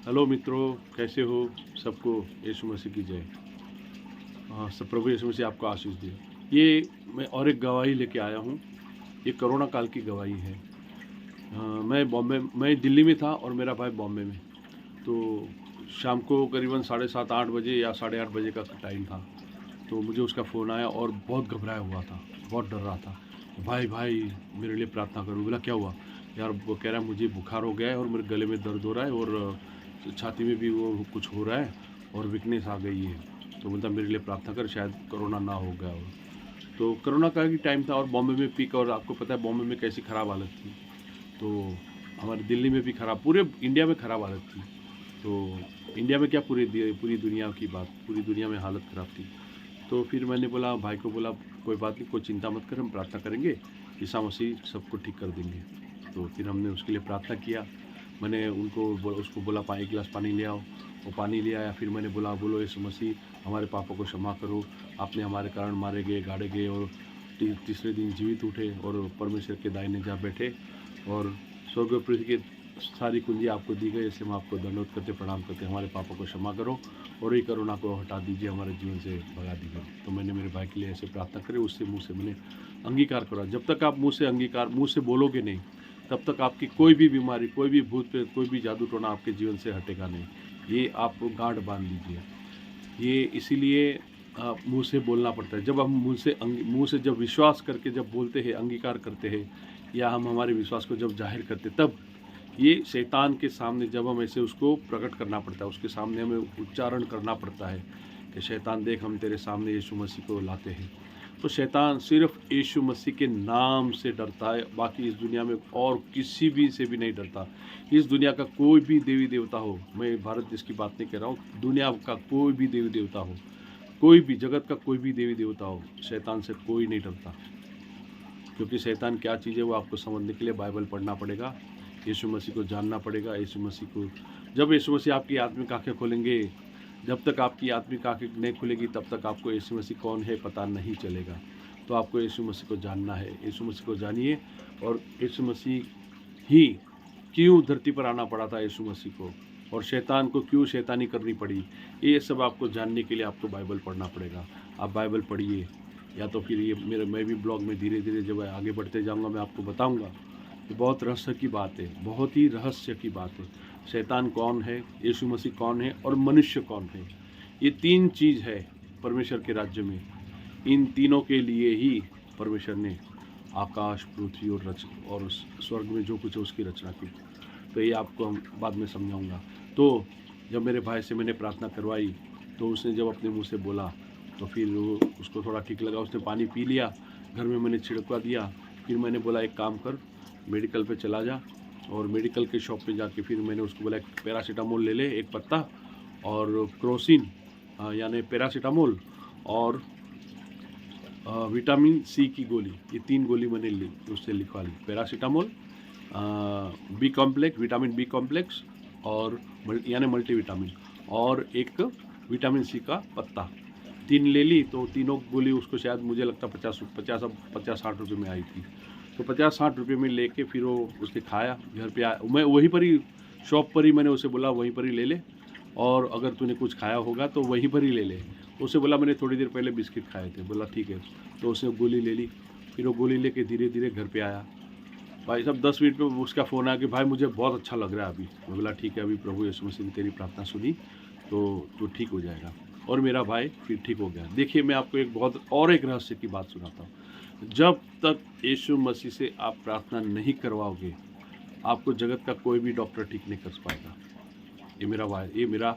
Hello मित्रों, कैसे हो? सबको यीशु मसीह की जय। सब प्रभु यीशु मसीह आपको आशीष दे। ये मैं और एक गवाही लेके आया हूँ। ये कोरोना काल की गवाही है। मैं दिल्ली में था और मेरा भाई बॉम्बे में। तो शाम को करीबन 7:30-8 बजे या 8:30 बजे का टाइम था। तो मुझे उसका फ़ोन आया और बहुत घबराया हुआ था, बहुत डर रहा था। भाई भाई मेरे लिए प्रार्थना करो। बोला क्या हुआ? यार वो कह रहा है मुझे बुखार हो गया है और मेरे गले में दर्द हो रहा है और छाती में भी वो कुछ हो रहा है और वीकनेस आ गई है। तो बोलता मेरे लिए प्रार्थना कर, शायद कोरोना ना हो गया हो। तो कोरोना का ही टाइम था और बॉम्बे में पीक, और आपको पता है बॉम्बे में कैसी ख़राब हालत थी। तो हमारे दिल्ली में भी ख़राब, पूरे इंडिया में ख़राब हालत थी। तो इंडिया में क्या, पूरी दुनिया की बात, पूरी दुनिया में हालत ख़राब थी। तो फिर मैंने बोला, भाई को बोला कोई बात नहीं, कोई चिंता मत कर, हम प्रार्थना करेंगे, ईसा मसीह सबको ठीक कर देंगे। तो फिर हमने उसके लिए प्रार्थना किया। मैंने उसको बोला एक गिलास पानी ले आओ। वो पानी ले आया। फिर मैंने बोला बोलो यीशु मसीह हमारे पापों को क्षमा करो, आपने हमारे कारण मारे गए, गाड़े गए और तीसरे दिन जीवित उठे और परमेश्वर के दाहिने जा बैठे और स्वर्ग और पृथ्वी की सारी कुंजी आपको दी गई, इसलिए हम आपको दंडवत करते प्रणाम करते, हमारे पापों को क्षमा करो और ये कोरोना को हटा दीजिए, हमारे जीवन से भगा दीजिए। तो मैंने मेरे भाई के लिए ऐसे प्रार्थना करी, उससे मुँह से मैंने अंगीकार करा। जब तक आप मुँह से बोलोगे नहीं, तब तक आपकी कोई भी बीमारी, कोई भी भूत प्रेत, कोई भी जादू टोना आपके जीवन से हटेगा नहीं। ये आप गांठ बांध लीजिए। ये इसीलिए मुँह से बोलना पड़ता है। जब हम मुँह से जब विश्वास करके जब बोलते हैं, अंगीकार करते हैं, या हम हमारे विश्वास को जब जाहिर करते, तब ये शैतान के सामने जब हम ऐसे उसको प्रकट करना पड़ता है, उसके सामने हमें उच्चारण करना पड़ता है कि शैतान देख, हम तेरे सामने यीशु मसीह को लाते हैं। तो शैतान सिर्फ यीशु मसीह के नाम से डरता है, बाकी इस दुनिया में और किसी भी से भी नहीं डरता। इस दुनिया का कोई भी देवी देवता हो, मैं भारत देश की बात नहीं कर रहा हूँ, दुनिया का कोई भी देवी देवता हो, कोई भी जगत का कोई भी देवी देवता हो, शैतान से कोई नहीं डरता। क्योंकि शैतान क्या चीज़ है वो आपको समझने के लिए बाइबल पढ़ना पड़ेगा, यीशु मसीह को जानना पड़ेगा। यीशु मसीह को, जब यीशु मसीह आपकी आत्मिक आँखें खोलेंगे, जब तक आपकी आत्मिक आँखें नहीं खुलेगी तब तक आपको यीशु मसीह कौन है पता नहीं चलेगा। तो आपको यीशु मसीह को जानना है। यीशु मसीह को जानिए। और यीशु मसीह ही क्यों धरती पर आना पड़ा था यीशु मसीह को, और शैतान को क्यों शैतानी करनी पड़ी, ये सब आपको जानने के लिए आपको बाइबल पढ़ना पड़ेगा। आप बाइबल पढ़िए, या तो फिर ये मैं भी ब्लॉग में धीरे धीरे जब आगे बढ़ते जाऊंगा मैं आपको बताऊंगा। ये बहुत रहस्य की बात है, बहुत ही रहस्य की बात है। शैतान कौन है, यीशु मसीह कौन है और मनुष्य कौन है। ये तीन चीज़ है परमेश्वर के राज्य में। इन तीनों के लिए ही परमेश्वर ने आकाश, पृथ्वी और स्वर्ग में जो कुछ है उसकी रचना की। तो ये आपको हम बाद में समझाऊंगा। तो जब मेरे भाई से मैंने प्रार्थना करवाई, तो उसने जब अपने मुंह से बोला, तो फिर उसको थोड़ा ठीक लगा, उसने पानी पी लिया, घर में मैंने छिड़कवा दिया। फिर मैंने बोला एक काम कर, मेडिकल पे चला जा, और मेडिकल के शॉप पे जाके फिर मैंने उसको बोला पैरासीटामोल ले ले, एक पत्ता, और क्रोसिन यानी पैरासीटामोल, और विटामिन सी की गोली, ये 3 गोली मैंने ली, उससे लिखवा ली। Paracetamol, B complex, vitamin B complex, और यानी मल्टीविटामिन, और एक विटामिन सी का पत्ता, 3 ले ली। तो तीनों गोली उसको शायद मुझे लगता 50-60 रुपये में आई थी। तो 50-60 रुपये में लेके फिर वो उसके खाया, घर पे आया। मैं वहीं पर ही शॉप पर ही मैंने उसे बोला वहीं पर ही ले ले, और अगर तूने कुछ खाया होगा तो वहीं पर ही ले ले। उसे बोला मैंने थोड़ी देर पहले बिस्किट खाए थे। बोला ठीक है। तो उसने गोली ले ली। फिर वो गोली लेके धीरे धीरे घर पे आया। भाई साहब 10 मिनट में उसका फ़ोन आया कि भाई मुझे बहुत अच्छा लग रहा है अभी। मैं बोला ठीक है, अभी प्रभु यीशु मसीह ने तेरी प्रार्थना सुनी, तो ठीक हो जाएगा। और मेरा भाई फिर ठीक हो गया। देखिए मैं आपको एक रहस्य की बात सुनाता हूँ। जब तक यीशु मसीह से आप प्रार्थना नहीं करवाओगे, आपको जगत का कोई भी डॉक्टर ठीक नहीं कर पाएगा। ये मेरा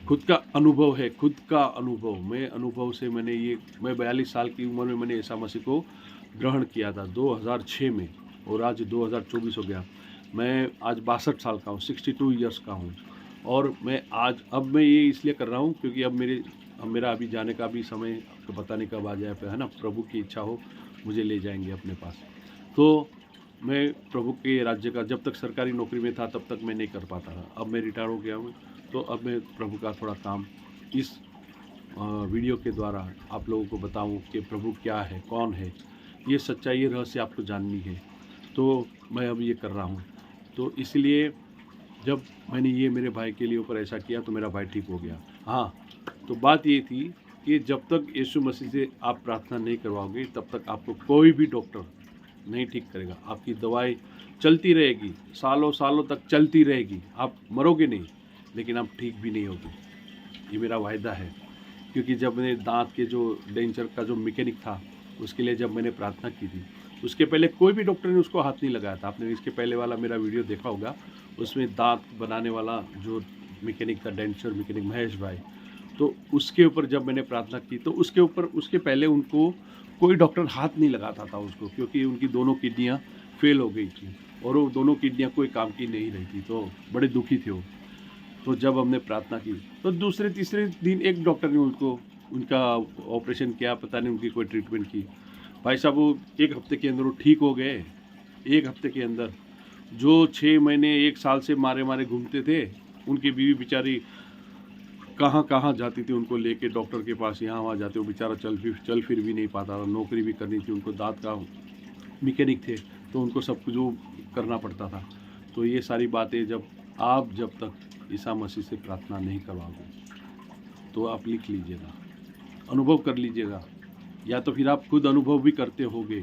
खुद का अनुभव है, खुद का अनुभव। मैं अनुभव से मैं 42 साल की उम्र में मैंने ईसा मसीह को ग्रहण किया था 2006 में, और आज 2024 हो गया। मैं आज 62 साल का हूँ, 62 ईयर्स का हूँ। और अब मैं ये इसलिए कर रहा हूँ क्योंकि अब मेरा अभी जाने का भी समय तो पता नहीं कब आ जाए, है ना। प्रभु की इच्छा हो मुझे ले जाएंगे अपने पास। तो मैं प्रभु के राज्य का, जब तक सरकारी नौकरी में था तब तक मैं नहीं कर पाता था। अब मैं रिटायर हो गया हूँ, तो अब मैं प्रभु का थोड़ा काम इस वीडियो के द्वारा आप लोगों को बताऊं कि प्रभु क्या है, कौन है, ये सच्चाई, ये रहस्य आपको जाननी है। तो मैं अब ये कर रहा हूँ। तो इसलिए जब मैंने ये मेरे भाई के लिए ऊपर ऐसा किया तो मेरा भाई ठीक हो गया। हाँ, तो बात ये थी कि जब तक यीशु मसीह से आप प्रार्थना नहीं करवाओगे तब तक आपको कोई भी डॉक्टर नहीं ठीक करेगा। आपकी दवाई चलती रहेगी, सालों सालों तक चलती रहेगी, आप मरोगे नहीं लेकिन आप ठीक भी नहीं होगे। ये मेरा वायदा है। क्योंकि जब मैंने दांत के जो डेंचर का जो मैकेनिक था उसके लिए जब मैंने प्रार्थना की थी, उसके पहले कोई भी डॉक्टर ने उसको हाथ नहीं लगाया था। आपने इसके पहले वाला मेरा वीडियो देखा होगा, उसमें दांत बनाने वाला जो मैकेनिक था, डेंचर मैकेनिक महेश भाई, तो उसके ऊपर जब मैंने प्रार्थना की तो उसके पहले उनको कोई डॉक्टर हाथ नहीं लगाता था उसको, क्योंकि उनकी दोनों किडनियाँ फेल हो गई थी और वो दोनों किडनियाँ कोई काम की नहीं रही थी, तो बड़े दुखी थे वो। तो जब हमने प्रार्थना की तो दूसरे तीसरे दिन एक डॉक्टर ने उनका ऑपरेशन किया, पता नहीं उनकी कोई ट्रीटमेंट की। भाई साहब वो 1 हफ्ते के अंदर वो ठीक हो गए। 1 हफ्ते के अंदर जो 6 महीने 1 साल से मारे मारे घूमते थे, उनकी बीवी बेचारी कहाँ कहाँ जाती थी उनको लेके डॉक्टर के पास, यहाँ वहाँ जाते, वो बेचारा चल फिर भी नहीं पाता था। नौकरी भी करनी थी उनको, दांत का मैकेनिक थे तो उनको सब कुछ वो करना पड़ता था। तो ये सारी बातें जब तक ईसा मसीह से प्रार्थना नहीं करवाओगे तो आप लिख लीजिएगा, अनुभव कर लीजिएगा, या तो फिर आप खुद अनुभव भी करते होगे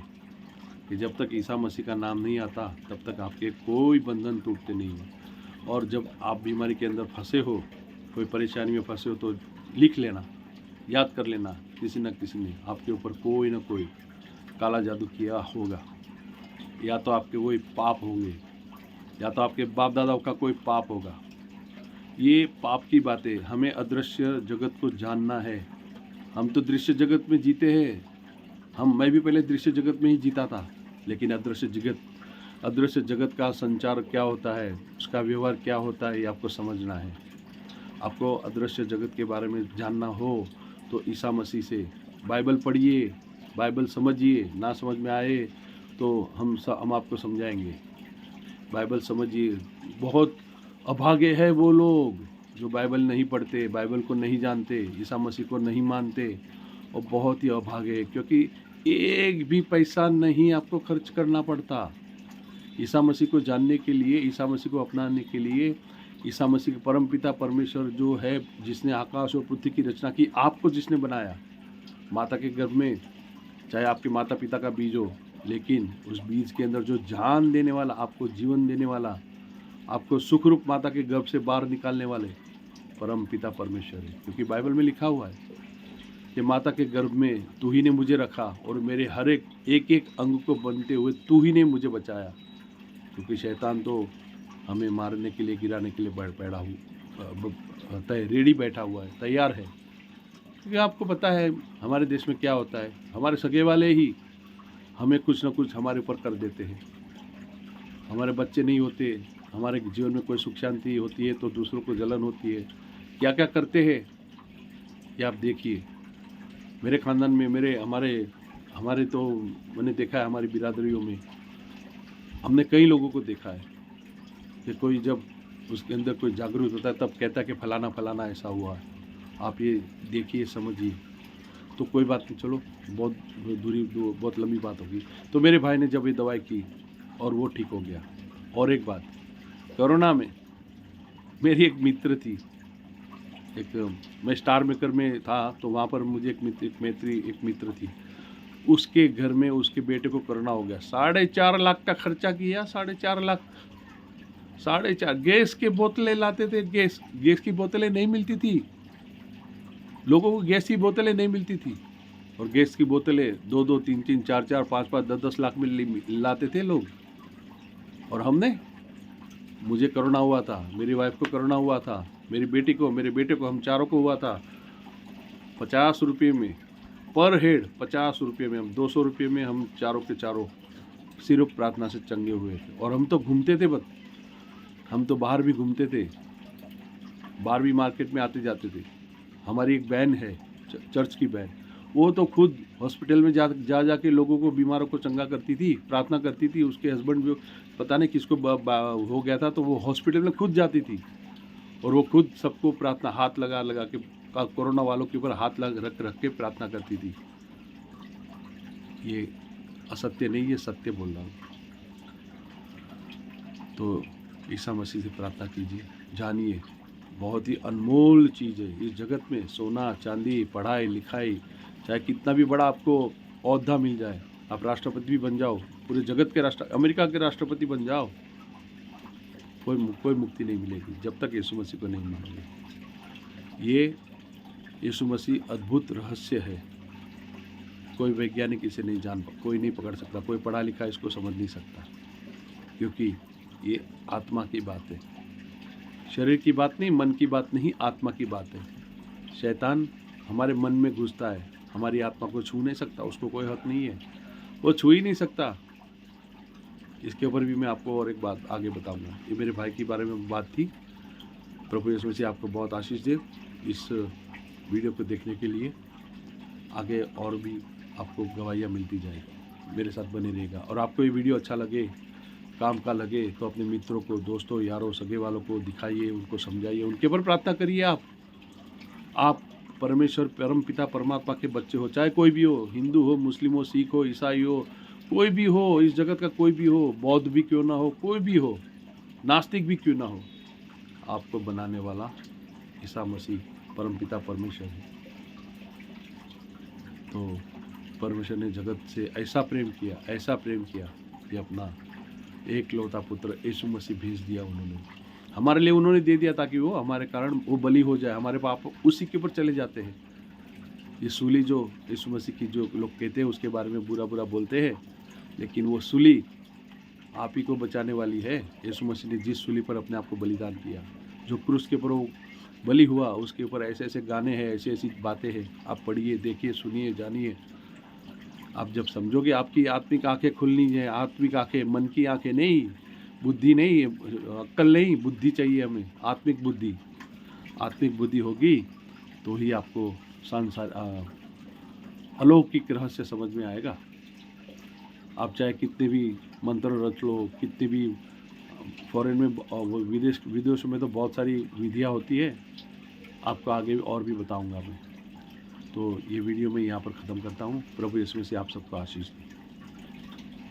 कि जब तक ईसा मसीह का नाम नहीं आता तब तक आपके कोई बंधन टूटते नहीं हैं। और जब आप बीमारी के अंदर फंसे हो, कोई परेशानी में फंसे हो, तो लिख लेना, याद कर लेना, किसी न किसी ने आपके ऊपर कोई ना कोई काला जादू किया होगा, या तो आपके कोई पाप होंगे, या तो आपके बाप दादाओं का कोई पाप होगा। ये पाप की बातें, हमें अदृश्य जगत को जानना है। हम तो दृश्य जगत में जीते हैं, मैं भी पहले दृश्य जगत में ही जीता था, लेकिन अदृश्य जगत का संचार क्या होता है, उसका व्यवहार क्या होता है, ये आपको समझना है। आपको अदृश्य जगत के बारे में जानना हो तो ईसा मसीह से बाइबल पढ़िए, बाइबल समझिए, ना समझ में आए तो हम आपको समझाएंगे। बाइबल समझिए। बहुत अभागे है वो लोग जो बाइबल नहीं पढ़ते, बाइबल को नहीं जानते, ईसा मसीह को नहीं मानते, और बहुत ही अभागे है, क्योंकि एक भी पैसा नहीं आपको खर्च करना पड़ता ईसा मसीह को जानने के लिए, ईसा मसीह को अपनाने के लिए। ईसा मसीह के परमपिता परमेश्वर जो है, जिसने आकाश और पृथ्वी की रचना की, आपको जिसने बनाया माता के गर्भ में, चाहे आपके माता पिता का बीज हो, लेकिन उस बीज के अंदर जो जान देने वाला, आपको जीवन देने वाला, आपको सुखरूप माता के गर्भ से बाहर निकालने वाले परम पिता परमेश्वर है। क्योंकि बाइबल में लिखा हुआ है कि माता के गर्भ में तू ही ने मुझे रखा और मेरे हर एक एक अंग को बनते हुए तू ही ने मुझे बचाया। क्योंकि शैतान तो हमें मारने के लिए, गिराने के लिए रेडी बैठा हुआ है, तैयार है। क्योंकि आपको पता है हमारे देश में क्या होता है, हमारे सगे वाले ही हमें कुछ ना कुछ हमारे ऊपर कर देते हैं। हमारे बच्चे नहीं होते, हमारे जीवन में कोई सुख शांति होती है तो दूसरों को जलन होती है। क्या क्या करते हैं ये आप देखिए। मेरे ख़ानदान में हमारे तो मैंने देखा है, हमारी बिरादरियों में हमने कई लोगों को देखा है कि कोई जब उसके अंदर कोई जागरूक होता है तब कहता है कि फलाना फलाना ऐसा हुआ है। आप ये देखिए, समझिए। तो कोई बात नहीं, चलो बहुत लंबी बात होगी। तो मेरे भाई ने जब ये दवाई की और वो ठीक हो गया। और एक बात, कोरोना में मेरी एक मित्र थी, मैं स्टार मेकर में था तो वहाँ पर मुझे एक मित्र थी, उसके घर में उसके बेटे को कोरोना हो गया। 4.5 लाख का खर्चा किया, 4.5 लाख, 4.5। गैस के बोतलें लाते थे, गैस की बोतलें नहीं मिलती थी लोगों को, गैस की बोतलें नहीं मिलती थी, और गैस की बोतलें 2-2, 3-3, 4-4, 5-5, 10-10 लाख में लाते थे लोग। और मुझे कोरोना हुआ था, मेरी वाइफ को कोरोना हुआ था, मेरे बेटे को, हम चारों को हुआ था। 50 रुपये में पर हेड, 50 रुपये में, हम 200 रुपये में हम चारों के चारों सिर्फ प्रार्थना से चंगे हुए थे। और हम तो घूमते थे, हम तो बाहर भी घूमते थे, बाहर भी मार्केट में आते जाते थे। हमारी एक बहन है, चर्च की बहन, वो तो खुद हॉस्पिटल में जा के लोगों को, बीमारों को चंगा करती थी, प्रार्थना करती थी। उसके हस्बैंड भी पता नहीं किसको हो गया था, तो वो हॉस्पिटल में खुद जाती थी और वो खुद सबको प्रार्थना, हाथ लगा के, कोरोना वालों के ऊपर हाथ रख के प्रार्थना करती थी। ये असत्य नहीं, ये सत्य बोल रहा हूँ। तो ईसा मसीह से प्रार्थना कीजिए, जानिए बहुत ही अनमोल चीज़ है इस जगत में। सोना चांदी, पढ़ाई लिखाई, चाहे कितना भी बड़ा आपको ओहदा मिल जाए, आप राष्ट्रपति भी बन जाओ, पूरे जगत के अमेरिका के राष्ट्रपति बन जाओ, कोई मुक्ति नहीं मिलेगी जब तक यीशु मसीह को नहीं मानोगे। ये यीशु मसीह अद्भुत रहस्य है, कोई वैज्ञानिक इसे नहीं कोई नहीं पकड़ सकता, कोई पढ़ा लिखा इसको समझ नहीं सकता, क्योंकि ये आत्मा की बात है, शरीर की बात नहीं, मन की बात नहीं, आत्मा की बात है। शैतान हमारे मन में घुसता है, हमारी आत्मा को छू नहीं सकता, उसको कोई हक नहीं है, वो छू ही नहीं सकता। इसके ऊपर भी मैं आपको और एक बात आगे बताऊंगा। ये मेरे भाई के बारे में बात थी। प्रभु यीशु मसीह आपको बहुत आशीष दे। इस वीडियो को देखने के लिए आगे और भी आपको गवाहियाँ मिलती जाएगी, मेरे साथ बने रहेगा। और आपको ये वीडियो अच्छा लगे, काम का लगे, तो अपने मित्रों को, दोस्तों, यारों, सगे वालों को दिखाइए, उनको समझाइए, उनके ऊपर प्रार्थना करिए। आप परमेश्वर, परम पिता परमात्मा के बच्चे हो, चाहे कोई भी हो, हिंदू हो, मुस्लिम हो, सिख हो, ईसाई हो, कोई भी हो, इस जगत का कोई भी हो, बौद्ध भी क्यों ना हो, कोई भी हो, नास्तिक भी क्यों ना हो, आपको बनाने वाला ईसा मसीह परम पिता परमेश्वर है। तो परमेश्वर ने जगत से ऐसा प्रेम किया कि अपना एकलौता पुत्र यीशु मसीह भेज दिया उन्होंने, हमारे लिए उन्होंने दे दिया, ताकि वो हमारे कारण वो बलि हो जाए, हमारे पाप उसी के ऊपर चले जाते हैं। ये सूली जो यीशु मसीह की जो लोग कहते हैं उसके बारे में बुरा बुरा बोलते हैं, लेकिन वो सूली आप ही को बचाने वाली है। यीशु मसीह ने जिस सूली पर अपने आप को बलिदान किया, जो क्रूस के ऊपर वो बलि हुआ, उसके ऊपर ऐसे ऐसे गाने हैं, ऐसी ऐसी बातें हैं। आप पढ़िए, देखिए, सुनिए, जानिए। आप जब समझोगे, आपकी आत्मिक आंखें खुलनी है, आत्मिक आंखें, मन की आंखें नहीं, बुद्धि नहीं, अक्ल नहीं, बुद्धि चाहिए हमें, आत्मिक बुद्धि। आत्मिक बुद्धि होगी तो ही आपको संसार अलौकिक रहस्य समझ में आएगा। आप चाहे कितने भी मंत्र रच लो, कितने भी फॉरेन में, विदेशों में तो बहुत सारी विधियाँ होती है, आपको आगे और भी बताऊंगा मैं। तो ये वीडियो मैं यहाँ पर ख़त्म करता हूँ। प्रभु यीशु मसीह आप सबको आशीष दे।